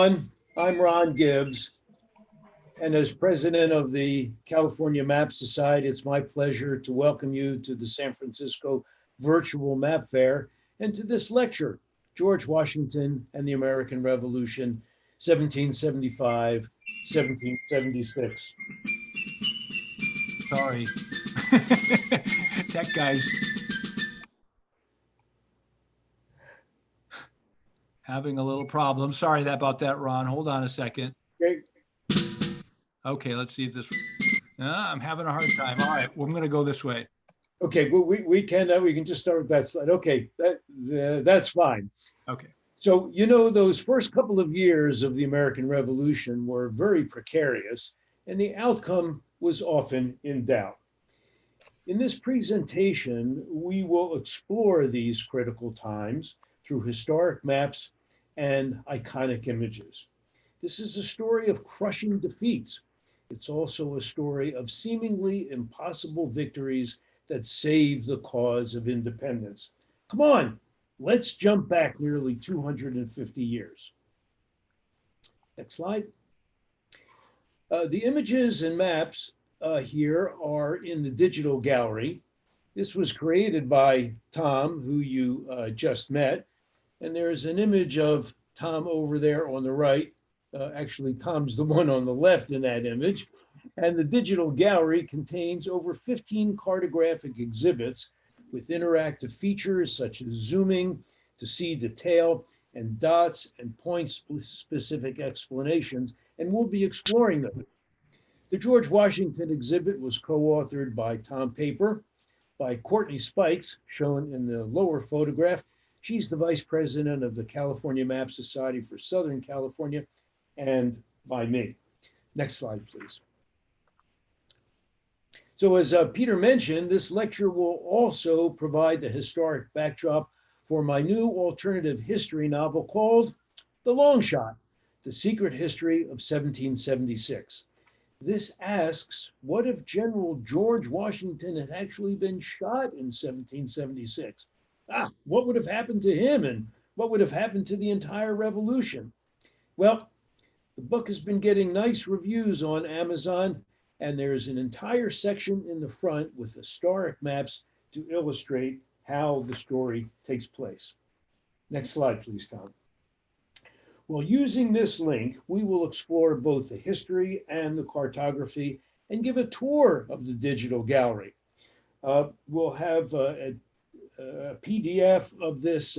everyone. I'm Ron Gibbs, and as president of the California Map Society, it's my pleasure to welcome you to the San Francisco Virtual Map Fair and to this lecture, George Washington and the American Revolution, 1775, 1776. Sorry. Tech guys having a little problem. Sorry about that, Ron. Hold on a second. Okay, Okay, let's see if this. I'm having a hard time. All right, well, I'm going to go this way. okay, well, we can just start with that slide. Okay, that's fine. Okay. So, you know, those first couple of years of the American Revolution were very precarious, and the outcome was often in doubt. In this presentation, we will explore these critical times through historic maps and iconic images. This is a story of crushing defeats. It's also a story of seemingly impossible victories that save the cause of independence. Come on, let's jump back nearly 250 years. Next slide. The images and maps here are in the digital gallery. This was created by Tom, who you just met. And there's an image of Tom over there on the right. Actually, Tom's the one on the left in that image. And the digital gallery contains over 15 cartographic exhibits with interactive features such as zooming to see detail and dots and point-specific explanations, and we'll be exploring them. The George Washington exhibit was co-authored by Tom Paper, by Courtney Spikes, shown in the lower photograph. She's the vice president of the California Map Society for Southern California, and by me. Next slide, please. So as Peter mentioned, this lecture will also provide the historic backdrop for my new alternative history novel called The Long Shot, The Secret History of 1776. This asks, what if General George Washington had actually been shot in 1776? What would have happened to him, and what would have happened to the entire revolution? Well, the book has been getting nice reviews on Amazon, and there's an entire section in the front with historic maps to illustrate how the story takes place. Next slide, please, Tom. Well, using this link, we will explore both the history and the cartography and give a tour of the digital gallery. We'll have a PDF of this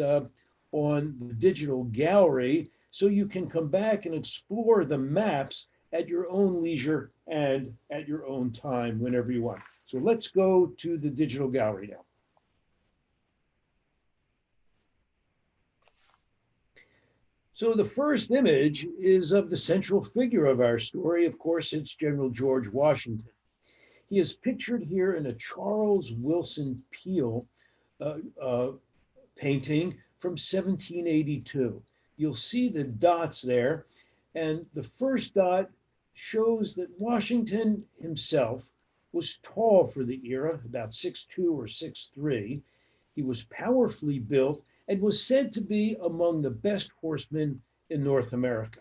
on the digital gallery, so you can come back and explore the maps at your own leisure and at your own time whenever you want. So let's go to the digital gallery now. So the first image is of the central figure of our story. Of course, it's General George Washington. He is pictured here in a Charles Willson Peale painting from 1782. You'll see the dots there, and the first dot shows that Washington himself was tall for the era, about 6'2" or 6'3". He was powerfully built and was said to be among the best horsemen in North America.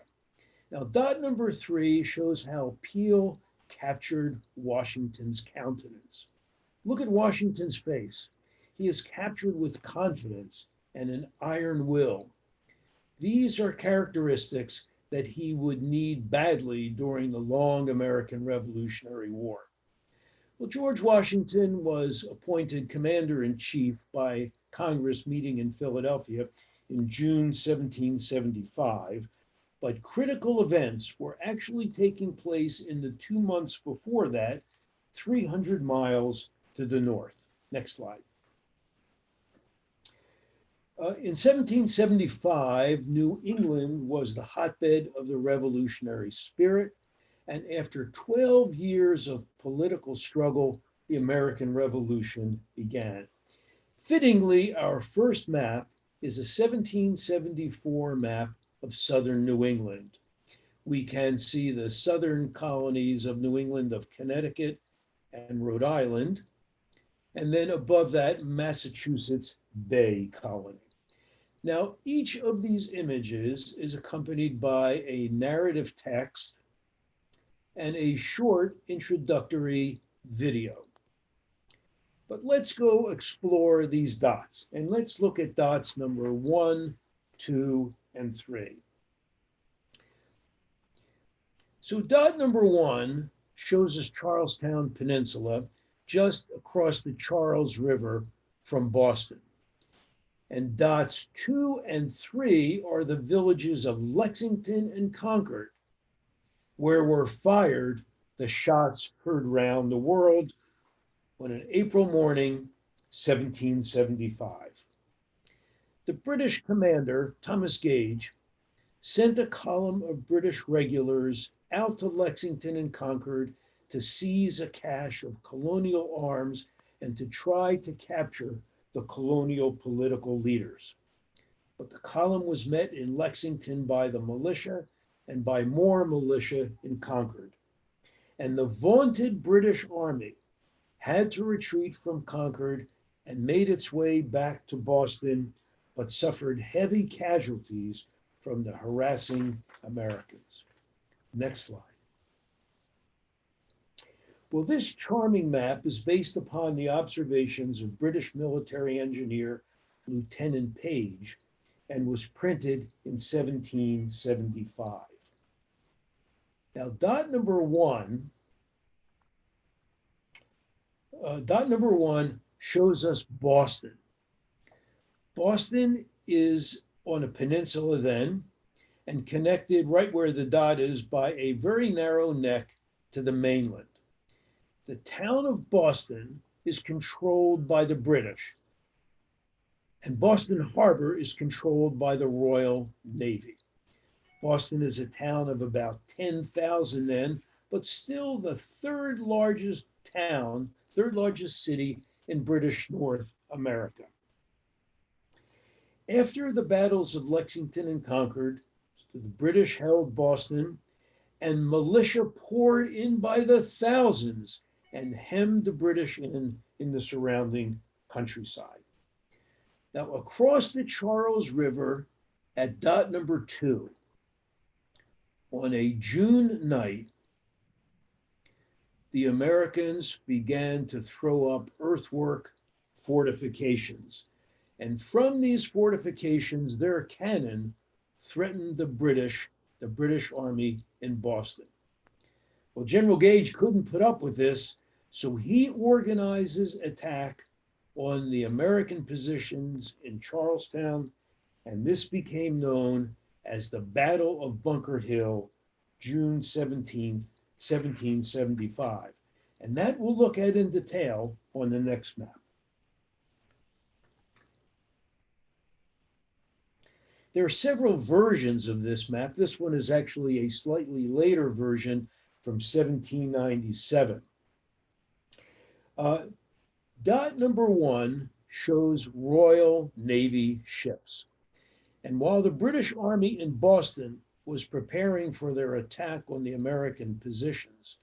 Now, dot number 3 shows how Peale captured Washington's countenance. Look at Washington's face. He is captured with confidence and an iron will. These are characteristics that he would need badly during the long American Revolutionary War. Well, George Washington was appointed commander-in-chief by Congress meeting in Philadelphia in June 1775, but critical events were actually taking place in the 2 months before that, 300 miles to the north. Next slide. In 1775, New England was the hotbed of the revolutionary spirit, and after 12 years of political struggle, the American Revolution began. Fittingly, our first map is a 1774 map of southern New England. We can see the southern colonies of New England of Connecticut and Rhode Island, and then above that, Massachusetts Bay Colony. Now, each of these images is accompanied by a narrative text and a short introductory video. But let's go explore these dots, and let's look at dots number 1, 2, and 3. So dot number 1 shows us Charlestown Peninsula, just across the Charles River from Boston. And dots 2 and 3 are the villages of Lexington and Concord, where were fired the shots heard round the world on an April morning, 1775. The British commander, Thomas Gage, sent a column of British regulars out to Lexington and Concord to seize a cache of colonial arms and to try to capture the colonial political leaders. But the column was met in Lexington by the militia and by more militia in Concord. And the vaunted British army had to retreat from Concord and made its way back to Boston, but suffered heavy casualties from the harassing Americans. Next slide. Well, this charming map is based upon the observations of British military engineer Lieutenant Page and was printed in 1775. Now, dot number one shows us Boston. Boston is on a peninsula then and connected right where the dot is by a very narrow neck to the mainland. The town of Boston is controlled by the British, and Boston Harbor is controlled by the Royal Navy. Boston is a town of about 10,000 then, but still the third largest city in British North America. After the battles of Lexington and Concord, the British held Boston, and militia poured in by the thousands and hemmed the British in the surrounding countryside. Now, across the Charles River at dot number 2, on a June night, the Americans began to throw up earthwork fortifications. And from these fortifications, their cannon threatened the British Army in Boston. Well, General Gage couldn't put up with this, so he organizes attack on the American positions in Charlestown, and this became known as the Battle of Bunker Hill, June 17th, 1775. And that we'll look at in detail on the next map. There are several versions of this map. This one is actually a slightly later version from 1797. Dot number 1 shows Royal Navy ships. And while the British Army in Boston was preparing for their attack on the American positions,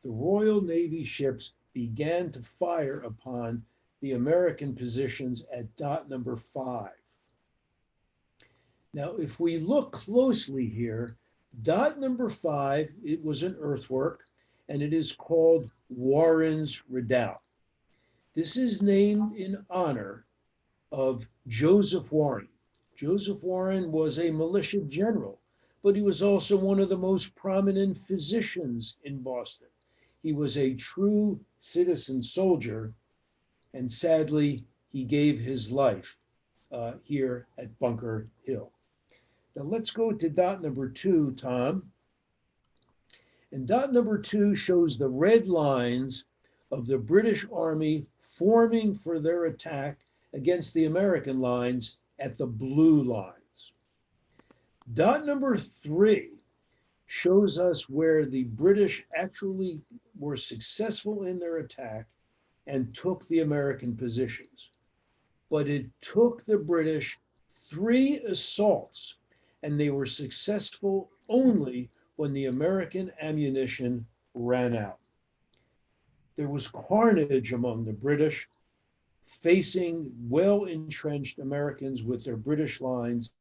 the Royal Navy ships began to fire upon the American positions at dot number 5. Now, if we look closely here, dot number 5, it was an earthwork, and it is called Warren's Redoubt. This is named in honor of Joseph Warren. Joseph Warren was a militia general, but he was also one of the most prominent physicians in Boston. He was a true citizen soldier, and sadly, he gave his life here at Bunker Hill. Now let's go to dot number 2, Tom. And dot number 2 shows the red lines of the British Army forming for their attack against the American lines at the blue lines. Dot number 3 shows us where the British actually were successful in their attack and took the American positions. But it took the British 3 assaults, and they were successful only when the American ammunition ran out. There was carnage among the British. facing well-entrenched Americans with their British lines,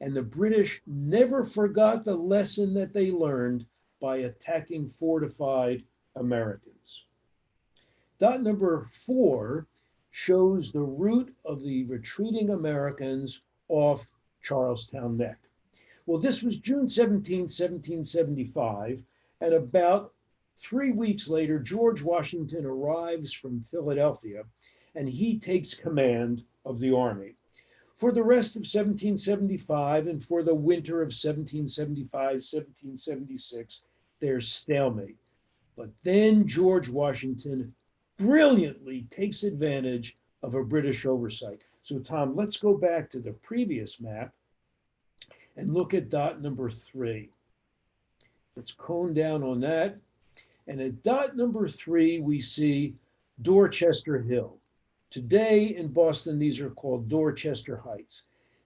and the British never forgot the lesson that they learned by attacking fortified Americans. Dot number 4 shows the route of the retreating Americans off Charlestown Neck. Well, this was June 17, 1775, and about 3 weeks later, George Washington arrives from Philadelphia, and he takes command of the army. For the rest of 1775 and for the winter of 1775, 1776, there's stalemate. But then George Washington brilliantly takes advantage of a British oversight. So, Tom, let's go back to the previous map and look at dot number 3. Let's cone down on that. And at dot number 3, we see Dorchester Hill. Today in Boston, these are called Dorchester Heights.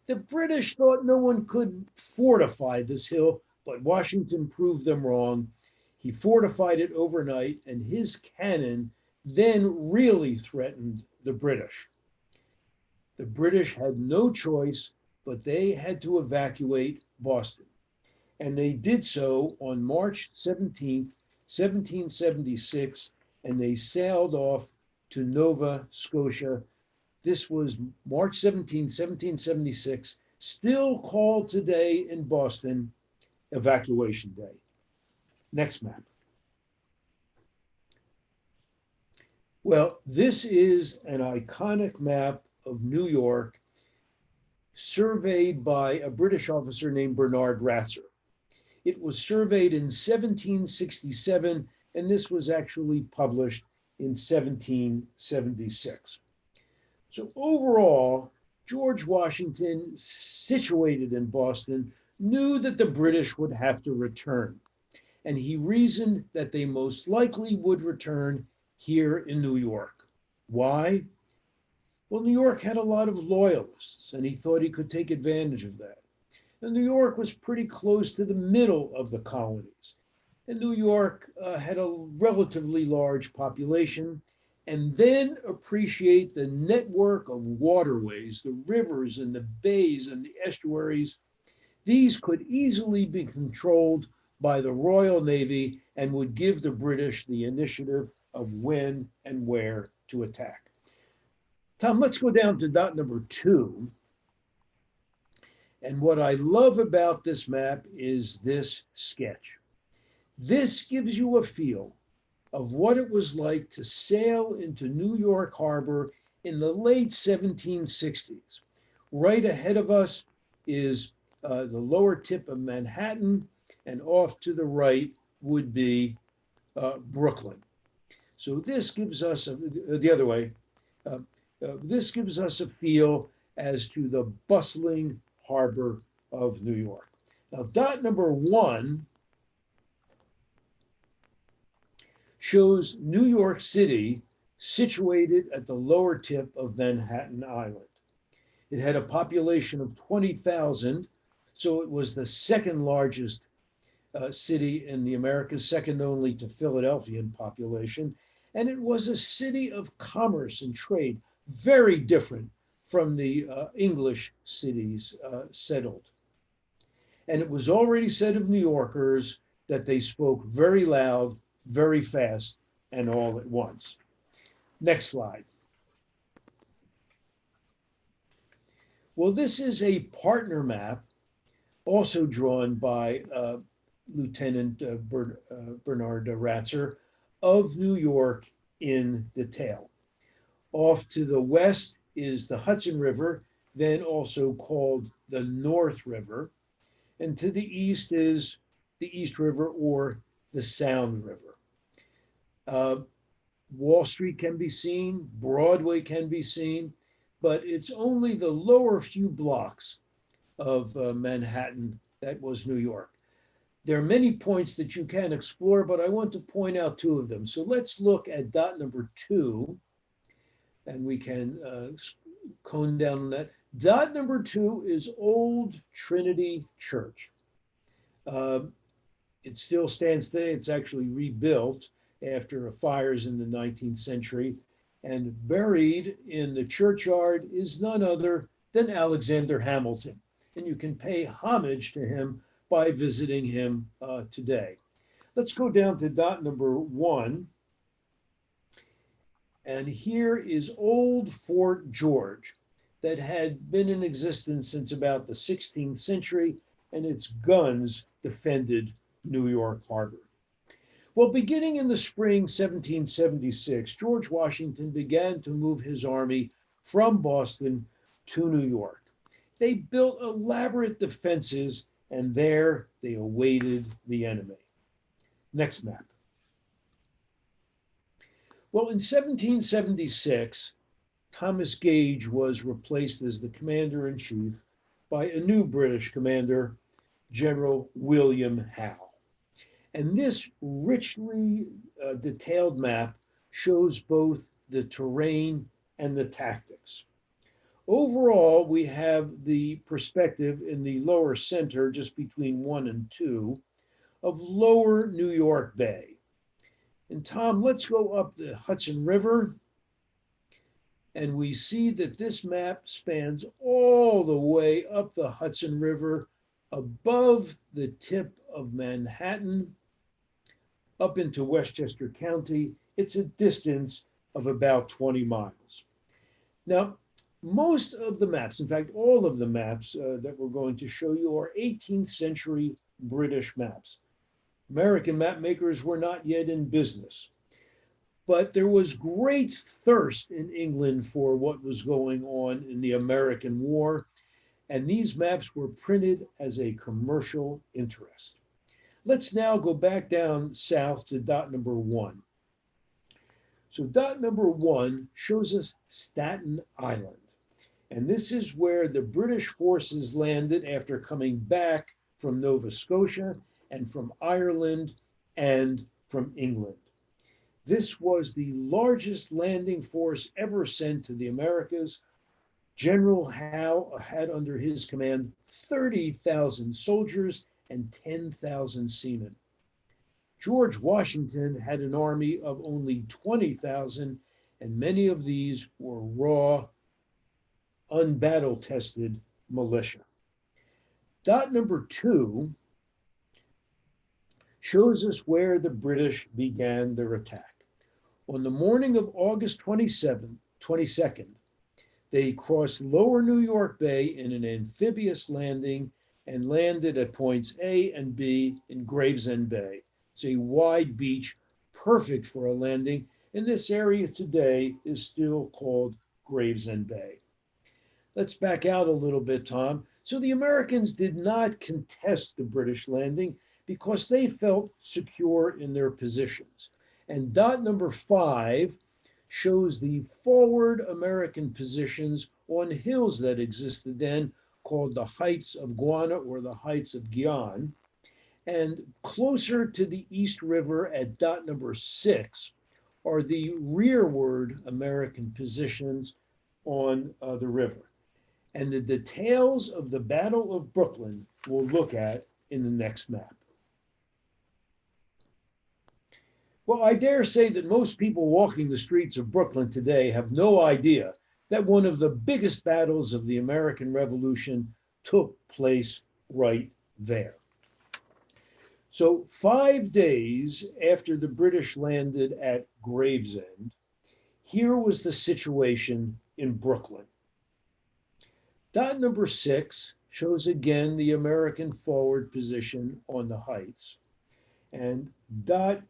The British thought no one could fortify this hill, but Washington proved them wrong. He fortified it overnight, and his cannon then really threatened the British. The British had no choice, but they had to evacuate Boston. And they did so on March 17th, 1776, and they sailed off to Nova Scotia. This was March 17, 1776, still called today in Boston Evacuation Day. Next map. Well, this is an iconic map of New York surveyed by a British officer named Bernard Ratzer. It was surveyed in 1767, and this was actually published in 1776. So overall, George Washington, situated in Boston, knew that the British would have to return, and he reasoned that they most likely would return here in New York. Why? Well, New York had a lot of loyalists, and he thought he could take advantage of that. And New York was pretty close to the middle of the colonies. And New York had a relatively large population, and then appreciate the network of waterways, the rivers and the bays and the estuaries. These could easily be controlled by the Royal Navy and would give the British the initiative of when and where to attack. Tom, let's go down to dot number 2. And what I love about this map is this sketch. This gives you a feel of what it was like to sail into New York Harbor in the late 1760s. Right ahead of us is the lower tip of Manhattan, and off to the right would be Brooklyn. So this gives us, the other way, this gives us a feel as to the bustling harbor of New York. Now, dot number 1 shows New York City situated at the lower tip of Manhattan Island. It had a population of 20,000, so it was the second largest city in the Americas, second only to Philadelphia in population. And it was a city of commerce and trade, very different from the English cities settled. And it was already said of New Yorkers that they spoke very loud, very fast, and all at once. Next slide. Well, this is a partner map, also drawn by Lieutenant Bernard Ratzer, of New York in detail. Off to the west is the Hudson River, then also called the North River. And to the east is the East River or the Sound River. Wall Street can be seen, Broadway can be seen, but it's only the lower few blocks of Manhattan that was New York. There are many points that you can explore, but I want to point out 2 of them. So let's look at dot number 2, and we can cone down on that. Dot number 2 is Old Trinity Church. It still stands today. It's actually rebuilt after fires in the 19th century. And buried in the churchyard is none other than Alexander Hamilton. And you can pay homage to him by visiting him today. Let's go down to dot number 1. And here is old Fort George that had been in existence since about the 16th century, and its guns defended New York Harbor. Well, beginning in the spring 1776, George Washington began to move his army from Boston to New York. They built elaborate defenses, and there they awaited the enemy. Next map. Well, in 1776, Thomas Gage was replaced as the commander in chief by a new British commander, General William Howe. And this richly detailed map shows both the terrain and the tactics. Overall, we have the perspective in the lower center, just between 1 and 2, of lower New York Bay. And Tom, let's go up the Hudson River. And we see that this map spans all the way up the Hudson River above the tip of Manhattan up into Westchester County. It's a distance of about 20 miles. Now, most of the maps, in fact, all of the maps that we're going to show you are 18th century British maps. American map makers were not yet in business. But there was great thirst in England for what was going on in the American War, and these maps were printed as a commercial interest. Let's now go back down south to dot number 1. So dot number 1 shows us Staten Island. And this is where the British forces landed after coming back from Nova Scotia and from Ireland and from England. This was the largest landing force ever sent to the Americas. General Howe had under his command 30,000 soldiers and 10,000 seamen. George Washington had an army of only 20,000, and many of these were raw, unbattle-tested militia. Dot number 2 shows us where the British began their attack. On the morning of August 22nd, they crossed lower New York Bay in an amphibious landing and landed at points A and B in Gravesend Bay. It's a wide beach, perfect for a landing, and this area today is still called Gravesend Bay. Let's back out a little bit, Tom. So the Americans did not contest the British landing because they felt secure in their positions. And dot number 5 shows the forward American positions on hills that existed then, called the Heights of Guana or the Heights of Guion. And closer to the East River at dot number 6 are the rearward American positions on the river. And the details of the Battle of Brooklyn we'll look at in the next map. Well, I dare say that most people walking the streets of Brooklyn today have no idea that one of the biggest battles of the American Revolution took place right there. So 5 days after the British landed at Gravesend, here was the situation in Brooklyn. Dot number 6 shows again the American forward position on the heights. And dot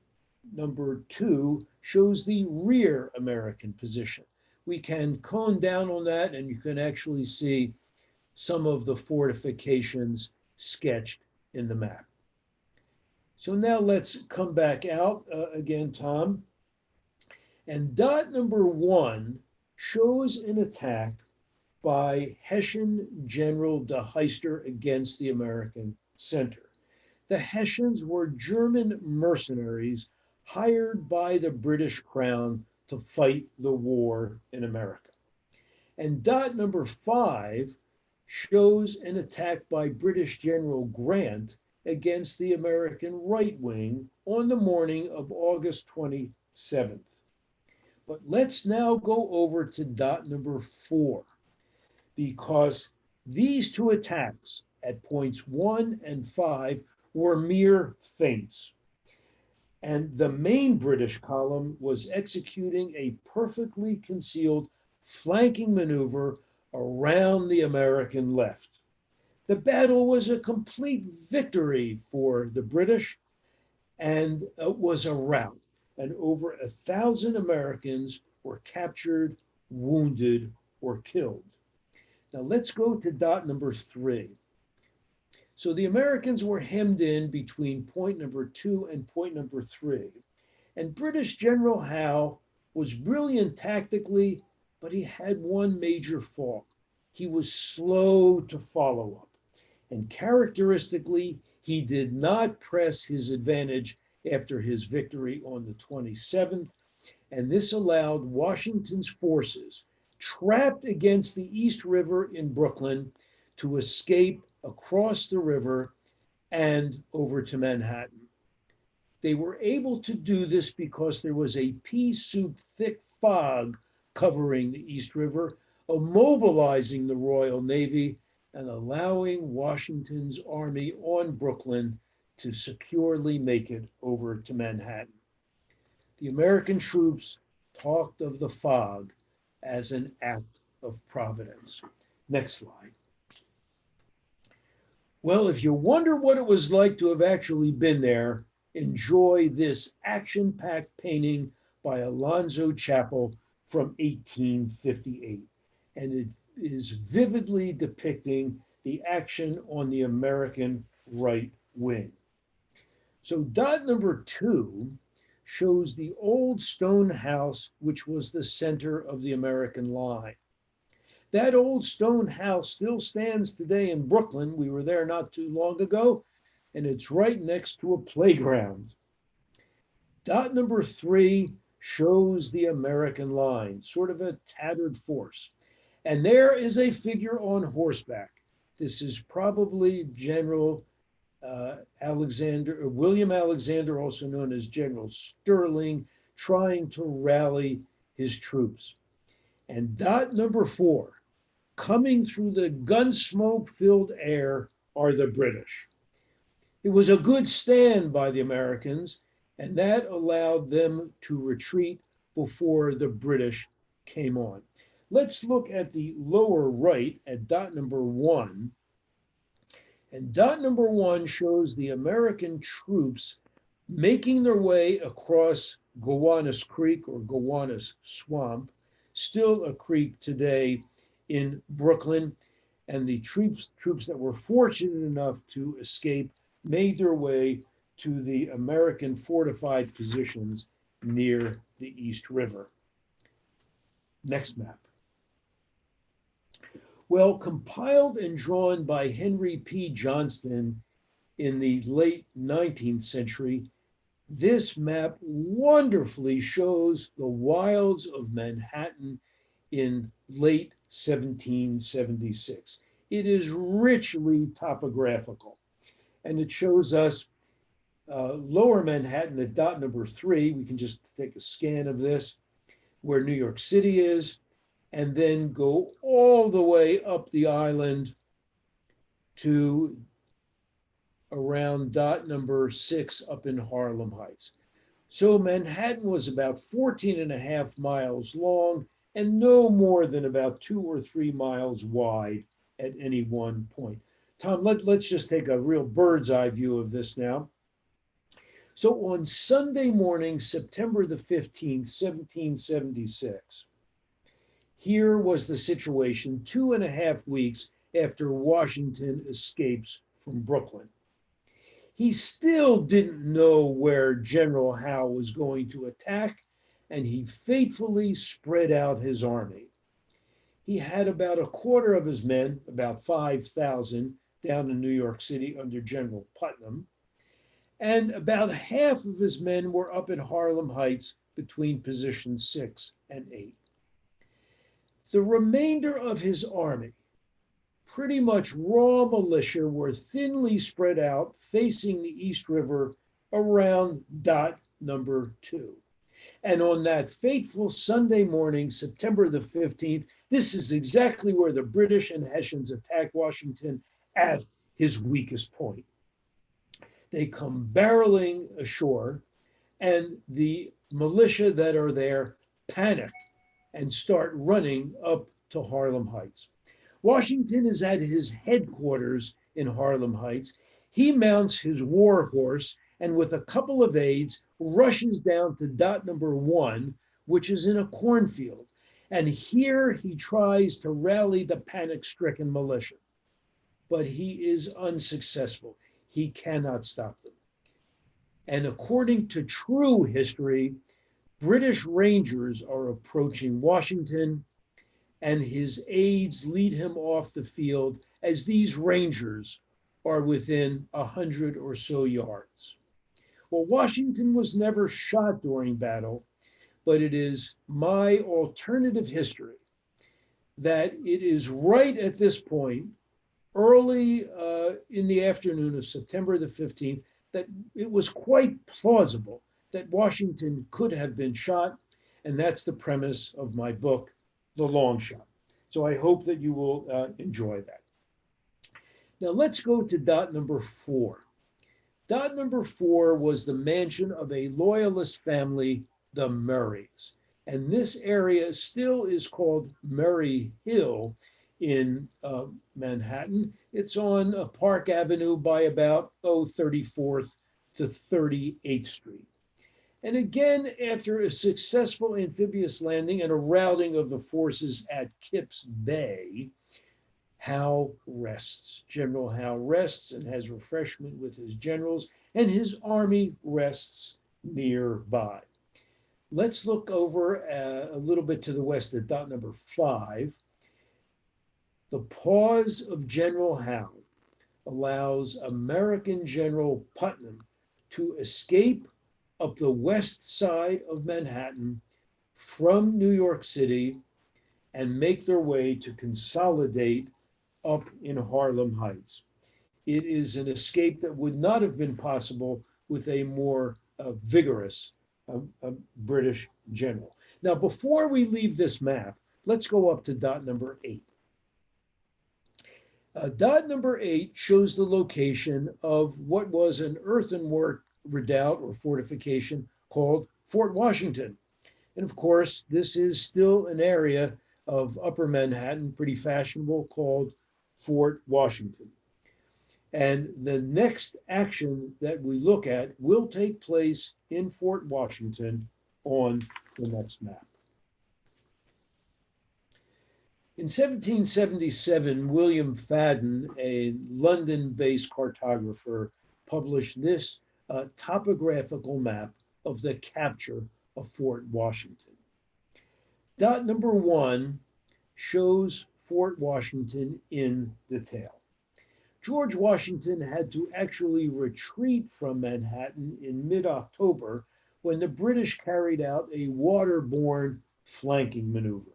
number 2 shows the rear American position. We can cone down on that and you can actually see some of the fortifications sketched in the map. So now let's come back out again, Tom. And dot number 1 shows an attack by Hessian General de Heister against the American center. The Hessians were German mercenaries hired by the British Crown to fight the war in America. And dot number 5 shows an attack by British General Grant against the American right wing on the morning of August 27th. But let's now go over to dot number 4, because these two attacks at points 1 and 5 were mere feints. And the main British column was executing a perfectly concealed flanking maneuver around the American left. The battle was a complete victory for the British, and was a rout. And over 1,000 Americans were captured, wounded, or killed. Now let's go to dot number 3. So the Americans were hemmed in between point number 2 and point number 3. And British General Howe was brilliant tactically, but he had one major fault. He was slow to follow up. And characteristically, he did not press his advantage after his victory on the 27th. And this allowed Washington's forces, trapped against the East River in Brooklyn, to escape across the river and over to Manhattan. They were able to do this because there was a pea soup thick fog covering the East River, immobilizing the Royal Navy and allowing Washington's army on Brooklyn to securely make it over to Manhattan. The American troops talked of the fog as an act of providence. Next slide. Well, if you wonder what it was like to have actually been there, enjoy this action-packed painting by Alonzo Chappell from 1858. And it is vividly depicting the action on the American right wing. So dot number 2 shows the old stone house, which was the center of the American line. That old stone house still stands today in Brooklyn. We were there not too long ago, and it's right next to a playground. Dot number 3 shows the American line, sort of a tattered force. And there is a figure on horseback. This is probably General William Alexander, also known as General Sterling, trying to rally his troops. And dot number 4, coming through the gunsmoke-filled air are the British. It was a good stand by the Americans, and that allowed them to retreat before the British came on. Let's look at the lower right at dot number 1. And dot number 1 shows the American troops making their way across Gowanus Creek, or Gowanus Swamp, still a creek today in Brooklyn. And the troops that were fortunate enough to escape made their way to the American fortified positions near the East River. Next map. Well, compiled and drawn by Henry P. Johnston in the late 19th century, this map wonderfully shows the wilds of Manhattan in late 1776. It is richly topographical, and it shows us lower Manhattan at dot number 3. We can just take a scan of this, where New York City is, and then go all the way up the island to around dot number 6 up in Harlem Heights. So Manhattan was about 14.5 miles long and no more than about 2 or 3 miles wide at any one point. Tom, let's just take a real bird's eye view of this now. So on Sunday morning, September the 15th, 1776, here was the situation 2.5 weeks after Washington escapes from Brooklyn. He still didn't know where General Howe was going to attack, and he faithfully spread out his army. He had about a quarter of his men, about 5,000, down in New York City under General Putnam, and about half of his men were up in Harlem Heights between positions 6 and 8. The remainder of his army, pretty much raw militia, were thinly spread out facing the East River around dot number 2. And on that fateful Sunday morning, September the 15th, this is exactly where the British and Hessians attacked Washington at his weakest point. They come barreling ashore, and the militia that are there panic and start running up to Harlem Heights. Washington is at his headquarters in Harlem Heights. He mounts his war horse and, with a couple of aides, rushes down to dot number 1, which is in a cornfield. And here he tries to rally the panic stricken militia, but he is unsuccessful. He cannot stop them. And according to true history, British Rangers are approaching Washington, and his aides lead him off the field as these Rangers are within 100 or so yards. Well, Washington was never shot during battle, but it is my alternative history that it is right at this point, early in the afternoon of September the 15th, that it was quite plausible that Washington could have been shot. And that's the premise of my book, The Long Shot. So I hope that you will enjoy that. Now let's go to dot number 4. Dot number 4 was the mansion of a loyalist family, the Murrays. And this area still is called Murray Hill in Manhattan. It's on Park Avenue by about 34th to 38th Street. And again, after a successful amphibious landing and a routing of the forces at Kips Bay, Howe rests. General Howe rests and has refreshment with his generals, and his army rests nearby. Let's look over a little bit to the west at dot number 5. The pause of General Howe allows American General Putnam to escape up the west side of Manhattan from New York City and make their way to consolidate up in Harlem Heights. It is an escape that would not have been possible with a more vigorous British general. Now, before we leave this map, let's go up to dot number 8. Dot number 8 shows the location of what was an earthenwork redoubt or fortification called Fort Washington. And of course, this is still an area of Upper Manhattan, pretty fashionable, called Fort Washington. And the next action that we look at will take place in Fort Washington on the next map. In 1777, William Fadden, a London-based cartographer, published this topographical map of the capture of Fort Washington. Dot number 1 shows Fort Washington in detail. George Washington had to actually retreat from Manhattan in mid-October when the British carried out a waterborne flanking maneuver.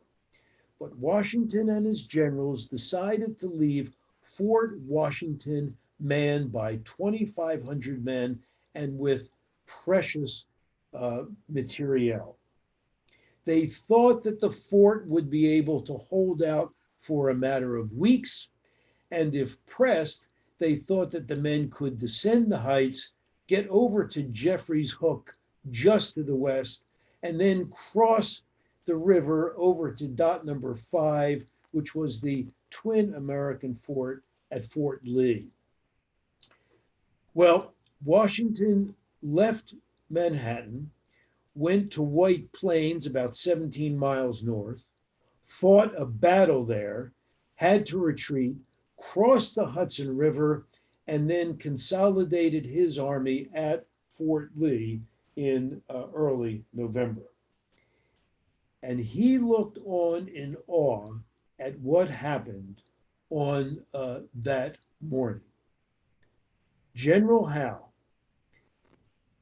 But Washington and his generals decided to leave Fort Washington manned by 2,500 men and with precious materiel. They thought that the fort would be able to hold out for a matter of weeks, and if pressed, they thought that the men could descend the heights, get over to Jeffrey's Hook just to the west, and then cross the river over to dot number 5, which was the twin American fort at Fort Lee. Well, Washington left Manhattan, went to White Plains, about 17 miles north, fought a battle there, had to retreat, crossed the Hudson River, and then consolidated his army at Fort Lee in early November. And he looked on in awe at what happened on that morning. General Howe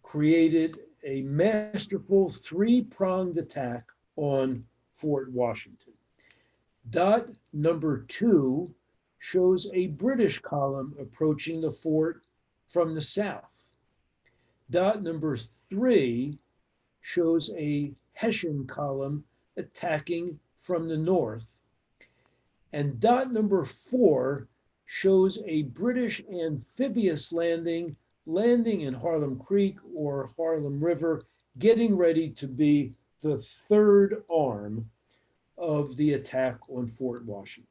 created a masterful 3-pronged attack on Fort Washington. Dot number 2 shows a British column approaching the fort from the south. Dot number 3 shows a Hessian column attacking from the north. And dot number 4 shows a British amphibious landing in Harlem Creek or Harlem River, getting ready to be the third arm of the attack on Fort Washington.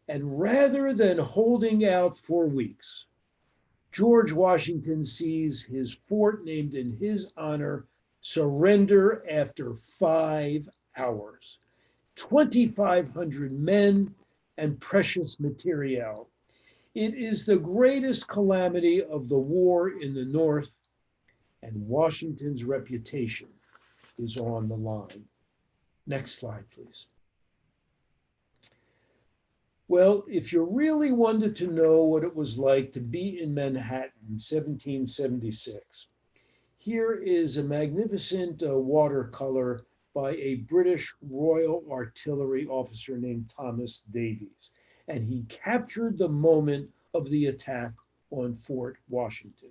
And rather than holding out for weeks, George Washington sees his fort, named in his honor, surrender after 5 hours. 2,500 men and precious materiel. It is the greatest calamity of the war in the North, and Washington's reputation is on the line. Next slide, please. Well, if you really wanted to know what it was like to be in Manhattan in 1776, here is a magnificent watercolor by a British Royal Artillery officer named Thomas Davies. And he captured the moment of the attack on Fort Washington.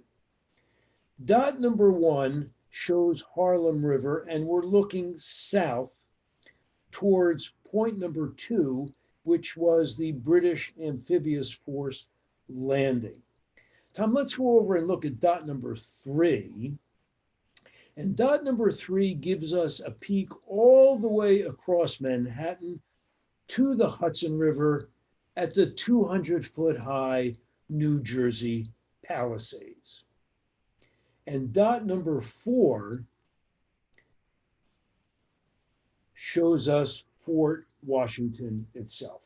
Dot number 1 shows Harlem River, and we're looking south towards point number 2, which was the British amphibious force landing. Tom, let's go over and look at dot number 3. And dot number 3 gives us a peek all the way across Manhattan to the Hudson River at the 200-foot high New Jersey Palisades. And dot number 4 shows us Fort Washington itself.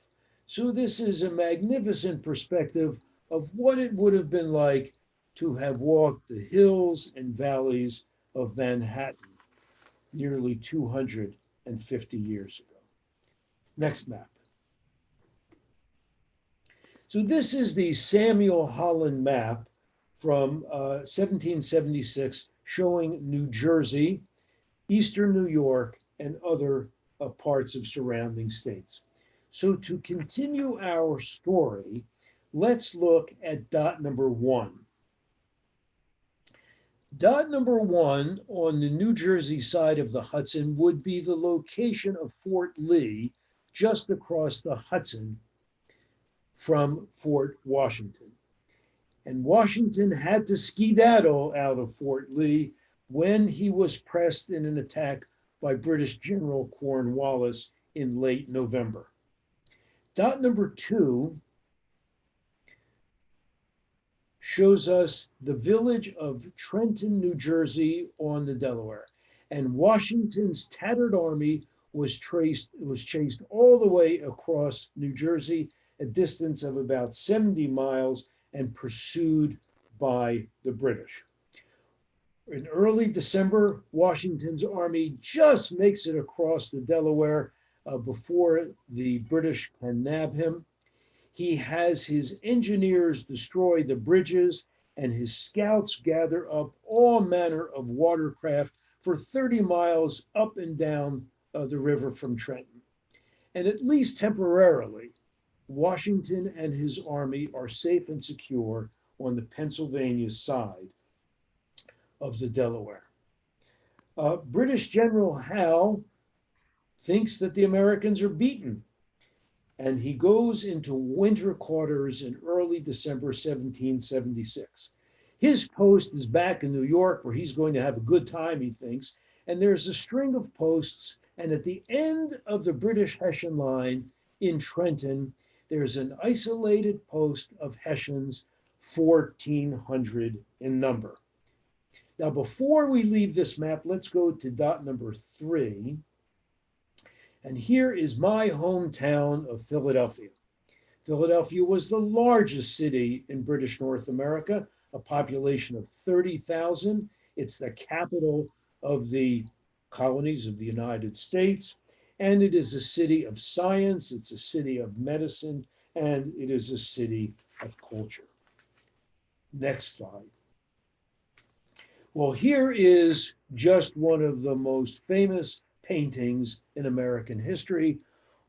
So this is a magnificent perspective of what it would have been like to have walked the hills and valleys of Manhattan nearly 250 years ago. Next map. So this is the Samuel Holland map from 1776 showing New Jersey, Eastern New York, and other parts of surrounding states. So to continue our story, let's look at dot number 1. Dot number 1 on the New Jersey side of the Hudson would be the location of Fort Lee, just across the Hudson from Fort Washington. And Washington had to skedaddle out of Fort Lee when he was pressed in an attack by British General Cornwallis in late November. Dot number 2 shows us the village of Trenton, New Jersey on the Delaware. And Washington's tattered army was chased all the way across New Jersey, a distance of about 70 miles, and pursued by the British. In early December, Washington's army just makes it across the Delaware before the British can nab him. He has his engineers destroy the bridges, and his scouts gather up all manner of watercraft for 30 miles up and down the river from Trenton. And at least temporarily, Washington and his army are safe and secure on the Pennsylvania side of the Delaware. British General Howe thinks that the Americans are beaten, and he goes into winter quarters in early December 1776. His post is back in New York, where he's going to have a good time, he thinks, and there's a string of posts, and at the end of the British Hessian line in Trenton, there's an isolated post of Hessians, 1,400 in number. Now, before we leave this map, let's go to dot number 3. And here is my hometown of Philadelphia. Philadelphia was the largest city in British North America, a population of 30,000. It's the capital of the colonies of the United States. And it is a city of science, it's a city of medicine, and it is a city of culture. Next slide. Well, here is just one of the most famous paintings in American history,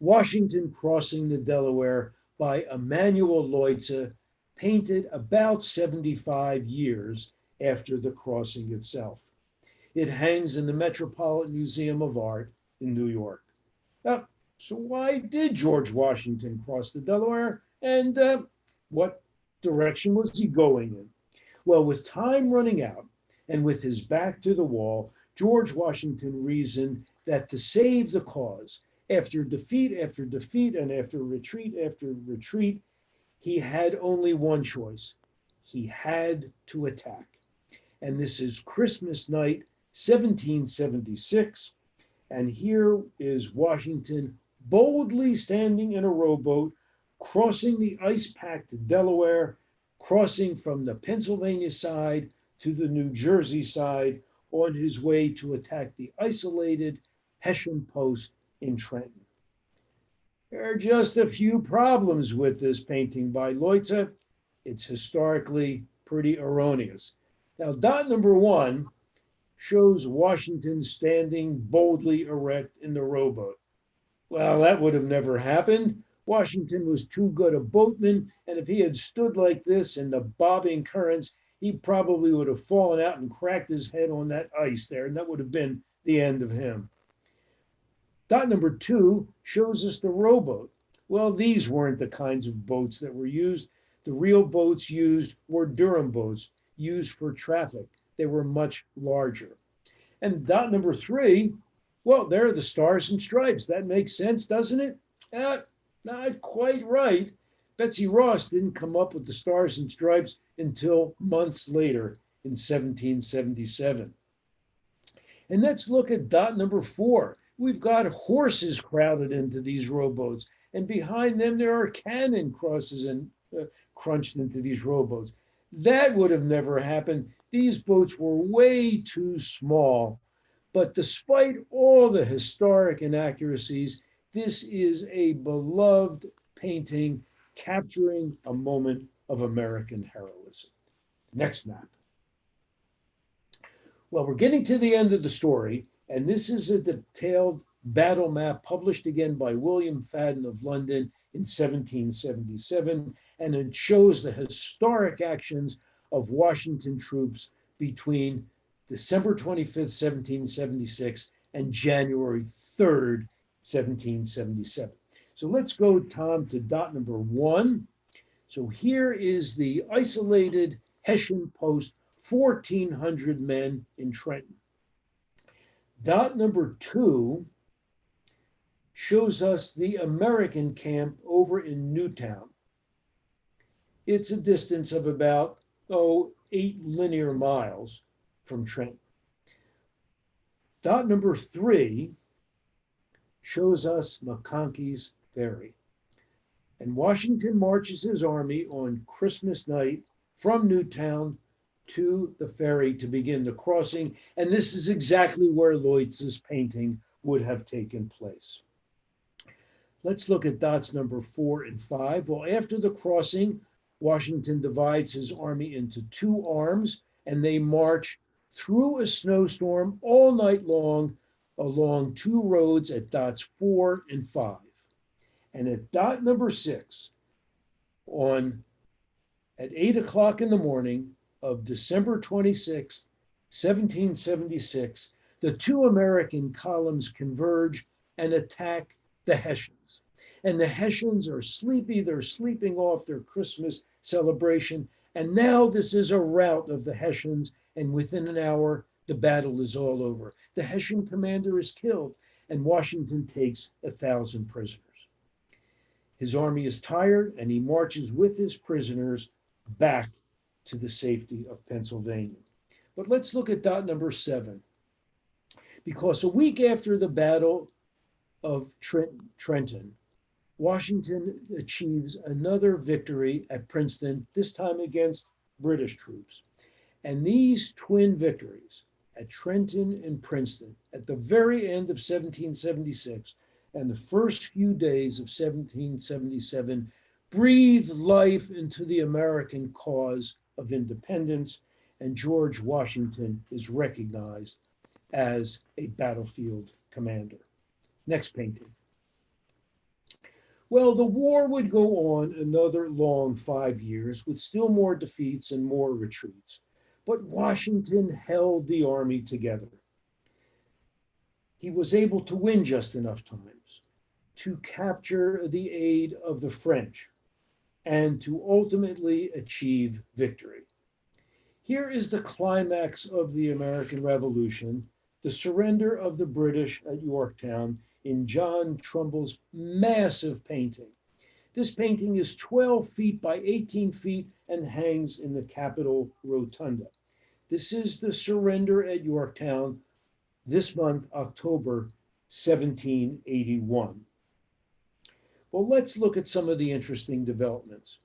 Washington crossing the Delaware by Emanuel Leutze, painted about 75 years after the crossing itself. It hangs in the Metropolitan Museum of Art in New York. Uh, so why did George Washington cross the Delaware, and what direction was he going in? Well, with time running out and with his back to the wall, George Washington reasoned that to save the cause, after defeat, and after retreat, he had only one choice. He had to attack. And this is Christmas night, 1776. And here is Washington boldly standing in a rowboat, crossing the ice packed Delaware, crossing from the Pennsylvania side to the New Jersey side on his way to attack the isolated Hessian post in Trenton. There are just a few problems with this painting by Leutze. It's historically pretty erroneous. Now, dot number one shows Washington standing boldly erect in the rowboat. Well, that would have never happened. Washington was too good a boatman, and if he had stood like this in the bobbing currents, he probably would have fallen out and cracked his head on that ice there, and that would have been the end of him. Dot number two shows us the rowboat. Well, these weren't the kinds of boats that were used. The real boats used were Durham boats, used for traffic. They were much larger. And dot number three, well, there are the stars and stripes. That makes sense, doesn't it? Not quite right. Betsy Ross didn't come up with the stars and stripes until months later in 1777. And let's look at dot number four. We've got horses crowded into these rowboats, and behind them there are cannon crosses and crunched into these rowboats. That would have never happened. These boats were way too small. But despite all the historic inaccuracies, this is a beloved painting capturing a moment of American heroism. Next map. Well, we're getting to the end of the story, and this is a detailed battle map published again by William Fadden of London in 1777, and it shows the historic actions of Washington troops between December 25th, 1776, and January 3rd, 1777. So let's go, Tom, to dot number one. So here is the isolated Hessian post, 1,400 men in Trenton. Dot number two shows us the American camp over in Newtown. It's a distance of about, 8 linear miles from Trenton. Dot number three shows us McConkey's Ferry. And Washington marches his army on Christmas night from Newtown to the ferry to begin the crossing. And this is exactly where Leutze's painting would have taken place. Let's look at dots number 4 and 5. Well, after the crossing, Washington divides his army into two arms, and they march through a snowstorm all night long along two roads at dots 4 and 5. And at dot number 6, at 8 o'clock in the morning of December 26, 1776, the two American columns converge and attack the Hessians. And the Hessians are sleepy. They're sleeping off their Christmas celebration. And now this is a rout of the Hessians. And within an hour, the battle is all over. The Hessian commander is killed, and Washington takes 1,000 prisoners. His army is tired, and he marches with his prisoners back to the safety of Pennsylvania. But let's look at dot number 7. Because a week after the Battle of Trenton, Washington achieves another victory at Princeton, this time against British troops. And these twin victories at Trenton and Princeton at the very end of 1776 and the first few days of 1777 breathed life into the American cause of independence, and George Washington is recognized as a battlefield commander. Next painting. Well, the war would go on another long 5 years with still more defeats and more retreats. But Washington held the army together. he was able to win just enough times to capture the aid of the French and to ultimately achieve victory. Here is the climax of the American Revolution, the surrender of the British at Yorktown in John Trumbull's massive painting. This painting is 12 feet by 18 feet and hangs in the Capitol Rotunda. This is the surrender at Yorktown this month, October 1781. Well, let's look at some of the interesting developments.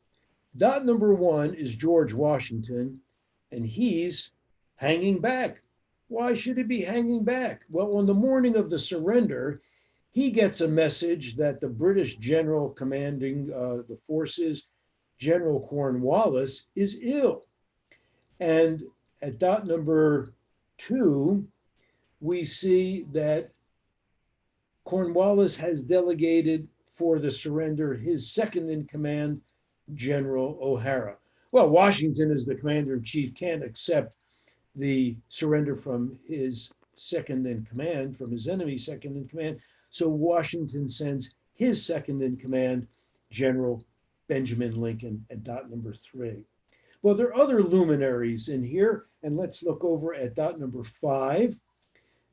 Dot number one is George Washington, and he's hanging back. Why should he be hanging back? Well, on the morning of the surrender, he gets a message that the British general commanding the forces, General Cornwallis, is ill. And at dot number two, we see that Cornwallis has delegated for the surrender his second in command, General O'Hara. Well, Washington, as the commander in chief, can't accept the surrender from his second in command, from his enemy's second in command. So Washington sends his second in command, General Benjamin Lincoln, at dot number three. Well, there are other luminaries in here, and let's look over at dot number five.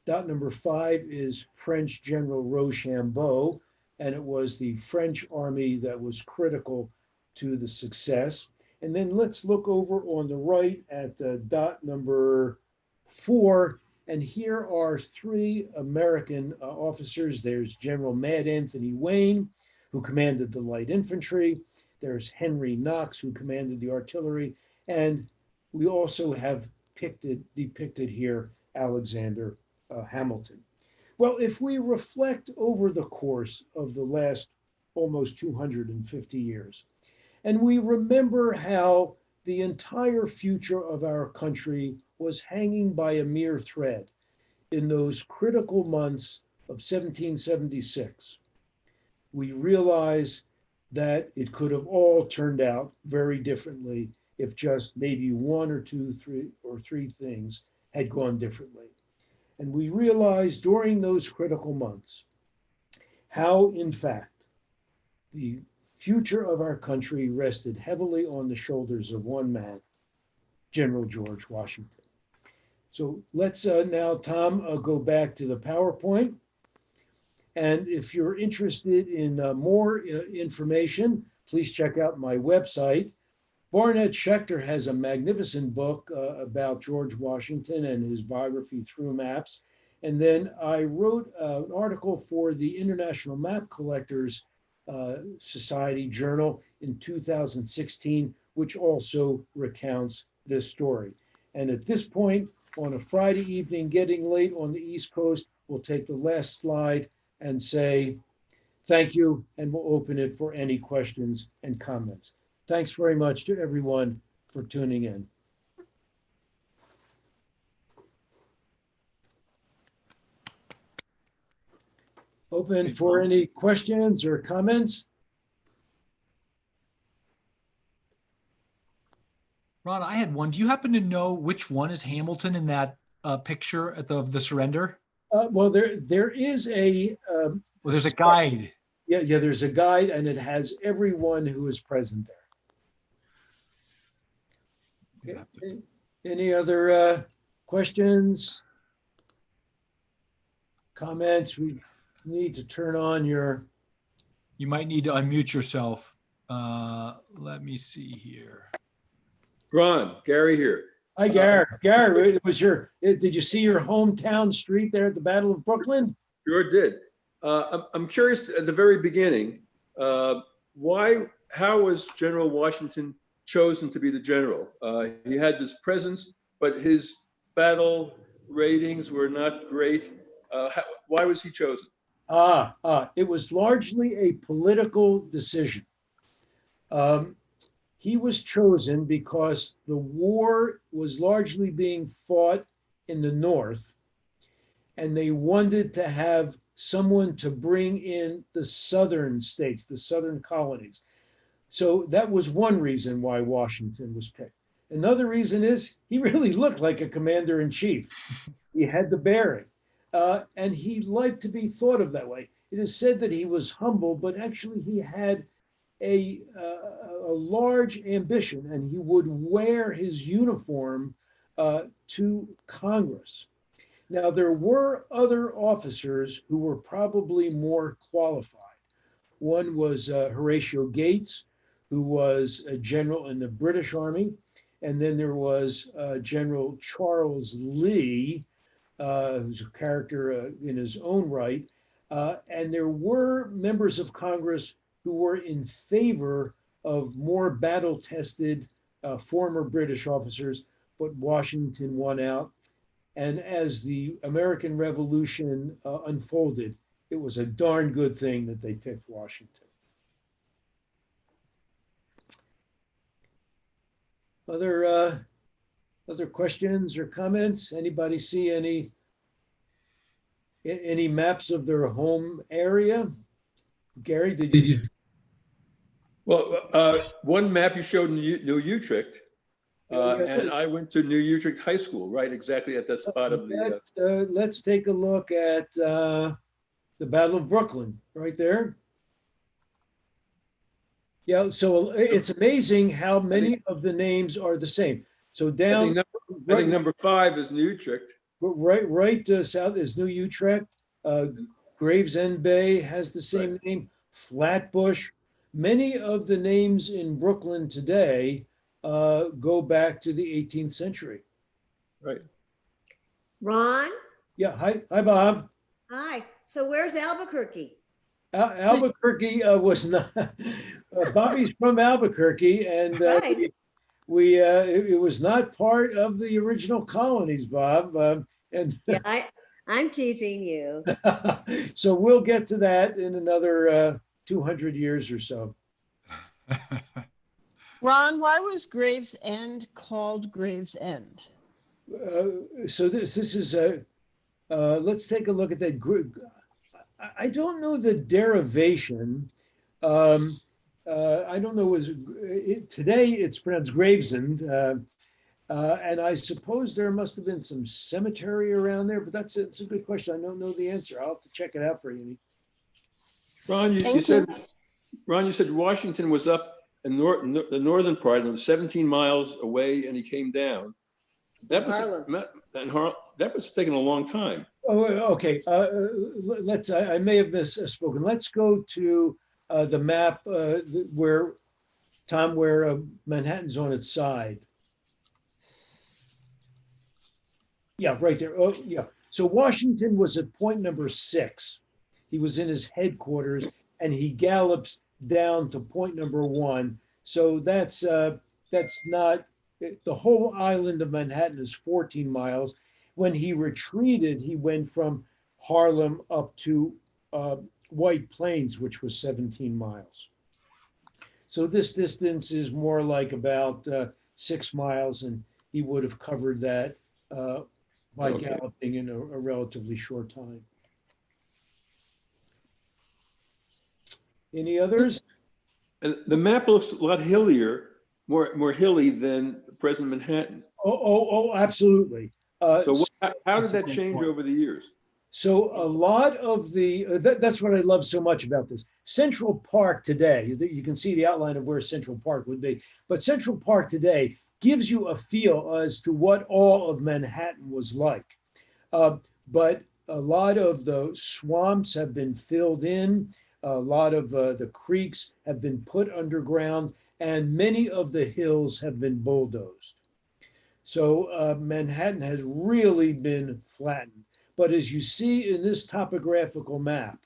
Dot number five is French General Rochambeau, and it was the French army that was critical to the success. And then let's look over on the right at dot number four. And here are three American officers. There's General Mad Anthony Wayne, who commanded the light infantry. There's Henry Knox, who commanded the artillery. And we also have depicted here Alexander Hamilton. Well, if we reflect over the course of the last almost 250 years, and we remember how the entire future of our country was hanging by a mere thread in those critical months of 1776, we realize that it could have all turned out very differently if just maybe one or two, three things had gone differently. And we realized during those critical months how, in fact, the future of our country rested heavily on the shoulders of one man, General George Washington. So let's now, Tom, go back to the PowerPoint. And if you're interested in more information, please check out my website. Barnett Schechter has a magnificent book about George Washington and his biography through maps. And then I wrote an article for the International Map Collectors Society Journal in 2016, which also recounts this story. And at this point, on a Friday evening, getting late on the East Coast, we'll take the last slide and say thank you, and we'll open it for any questions and comments. Thanks very much to everyone for tuning in. Open for any questions or comments. Ron, I had one. Do you happen to know which one is Hamilton in that picture at the surrender? Well, there is a. Well, there's a guide. Yeah, there's a guide, and it has everyone who is present there. Okay. Any other questions, comments? We need to turn on your. You might need to unmute yourself. Let me see here. Ron, Gary here. Hi, Gary. Gary, did you see your hometown street there at the Battle of Brooklyn? Sure did. I'm curious at the very beginning, how was General Washington chosen to be the general? He had this presence, but his battle ratings were not great. Why was he chosen? It was largely a political decision. He was chosen because the war was largely being fought in the North, and they wanted to have someone to bring in the southern states, the southern colonies. So that was one reason why Washington was picked. Another reason is he really looked like a commander in chief. He had the bearing. and he liked to be thought of that way. It is said that he was humble, but actually he had a large ambition, and he would wear his uniform to Congress. Now, there were other officers who were probably more qualified. One was Horatio Gates, who was a general in the British Army. And then there was General Charles Lee, who's a character in his own right. And there were members of Congress who were in favor of more battle-tested former British officers, but Washington won out. And as the American Revolution unfolded, it was a darn good thing that they picked Washington. Other questions or comments? Anybody see any maps of their home area? Gary, did you? Well, one map you showed in New Utrecht, and I went to New Utrecht High School, right exactly at that spot of the. Let's take a look at the Battle of Brooklyn, right there. Yeah, so it's amazing how many of the names are the same. So down, I think number 5 is New Utrecht. Right south is New Utrecht. Gravesend Bay has the same name. Flatbush. Many of the names in Brooklyn today go back to the 18th century. Right. Ron? Yeah, hi Bob. Hi. So where's Albuquerque? Albuquerque was not, Bobby's from Albuquerque, and Right. it was not part of the original colonies, Bob. And Yeah, I'm teasing you. so we'll get to that in another 200 years or so. Ron, why was Gravesend called Gravesend? So this is a, let's take a look at that. I don't know the derivation. I don't know, today it's pronounced Gravesend. And I suppose there must have been some cemetery around there, but it's a good question. I don't know the answer. I'll have to check it out for you. Ron, you said Washington was up in the northern part, and 17 miles away, and he came down. That was taking a long time. Oh, okay. I may have misspoken. Let's go to the map where Manhattan's on its side. Yeah, right there. Oh, yeah. So Washington was at point number 6. He was in his headquarters, and he gallops down to point number 1. So that's not, the whole island of Manhattan is 14 miles. When he retreated, he went from Harlem up to White Plains, which was 17 miles. So this distance is more like about 6 miles, and he would have covered that by galloping in a relatively short time. Any others? And the map looks a lot hillier, more hilly than present Manhattan. Oh, absolutely. So how did that change over the years? So a lot of that's what I love so much about this. Central Park today, you can see the outline of where Central Park would be, but Central Park today gives you a feel as to what all of Manhattan was like. But a lot of the swamps have been filled in, a lot of the creeks have been put underground, and many of the hills have been bulldozed. So Manhattan has really been flattened. But as you see in this topographical map,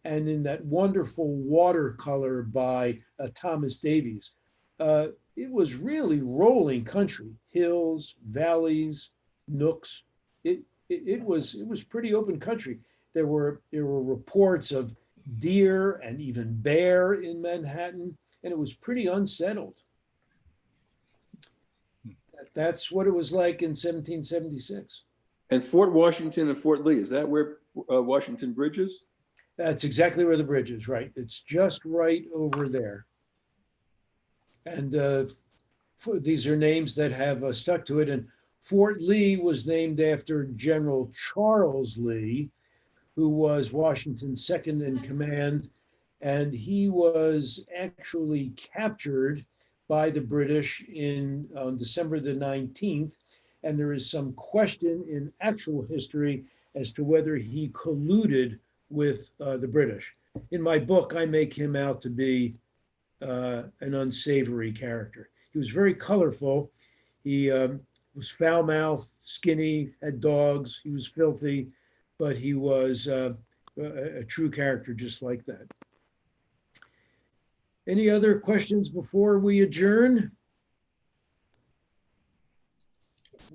and in that wonderful watercolor by Thomas Davies, it was really rolling country, hills, valleys, nooks. It was pretty open country. There were reports of deer and even bear in Manhattan, and it was pretty unsettled. That's what it was like in 1776. And Fort Washington and Fort Lee, is that where Washington Bridge is? That's exactly where the bridge is, right? It's just right over there. And these are names that have stuck to it. And Fort Lee was named after General Charles Lee, who was Washington's second in command. And he was actually captured by the British on December the 19th. And there is some question in actual history as to whether he colluded with the British. In my book, I make him out to be an unsavory character. He was very colorful. He was foul-mouthed, skinny, had dogs. He was filthy, but he was a true character just like that. Any other questions before we adjourn?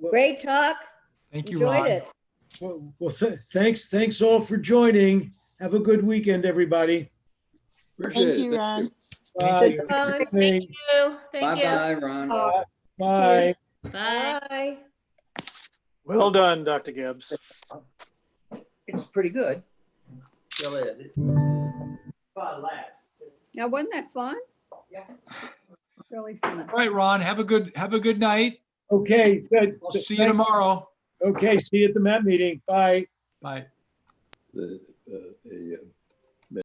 Great talk. Thank you, Enjoyed Ron. it. Thanks all for joining. Have a good weekend, everybody. Appreciate Thank it. you, Ron. Bye. Good fun. Bye. Bye-bye, Ron. Bye. Bye. Well done, Dr. Gibbs. It's pretty good. Really is. Now, wasn't that fun? Yeah. Really fun. All right, Ron, have a good night. Okay, good. I'll see you tomorrow. Okay, see you at the MAP meeting. Bye. Bye. A